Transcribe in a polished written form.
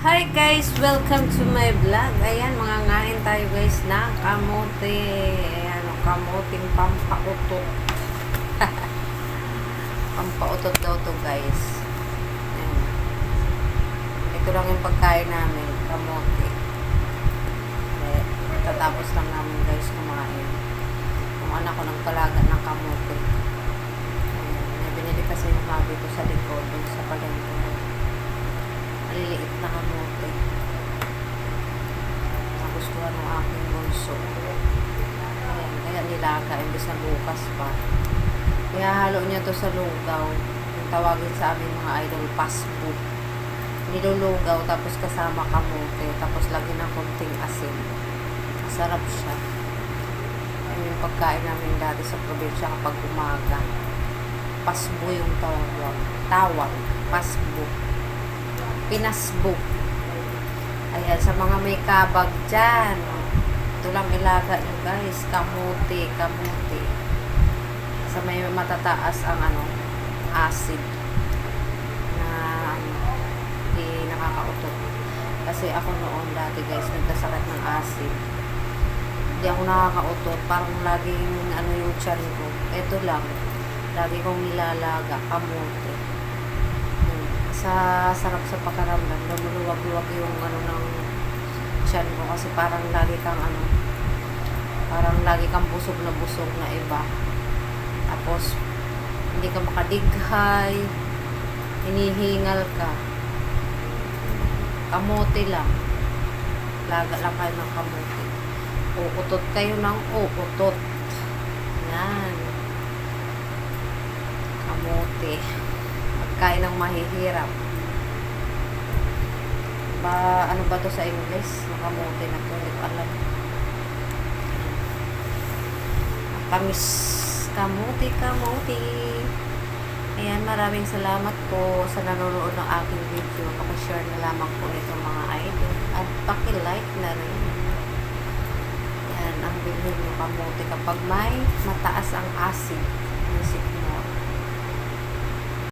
Hi guys! Welcome to my vlog. Ayan, mga ngain tayo guys ng kamote. Ayan, kamoting pampautot. Pampautot daw to guys. Ayan. Ito lang yung pagkain namin, kamote. Eh, tatapos lang namin guys kumain. Yung anak ko nagpalaga ng kamote. Ayan, may binili kasi yung habi ko sa likod, sa palengke. Maliliit na kamote. Nagustuhan ng aking bunso. Ayan, kaya nilaga imbes na bukas pa. Kaya halo niya to sa lugaw. Yung tawagin sa amin mga idol, pasbuk. Nilulugaw tapos kasama kamote. Tapos lagyan ng konting asin. Masarap siya. Ayun yung pagkain namin dati sa probinsya kapag umaga. Pasbu yung tawag. Pasbu. Pinasbuk. Ayan, sa mga may kabag dyan. Ito lang ilaga nyo guys. Kamote. Sa may matataas ang acid. Na hindi nakakautot. Kasi ako noon dati guys, nagkasakit ng acid. Hindi ako nakakautot. Parang laging yung tiyan ko. Ito lang. Lagi kong nilalaga. Kamote. Sa sarap sa pakaramdam, lumuluwag-luwag yung ng tiyan ko kasi parang lagi kang busog na iba. Tapos hindi ka makadighay, hinihingal ka. Kamote lang. Laga lang kayo ng kamote. Uutot kayo ng uutot. Yan. Kamote. Kain ng mahihirap. Ano ba to sa English? Nakamote na to. Hindi ko alam. Kamis. Kamote. Ayan, maraming salamat po sa nanonood ng aking video. Pakishare na lamang po itong mga idol. At pakilike na rin. Ayan, ang bilhin ng kamote kapag may mataas ang acid. Isip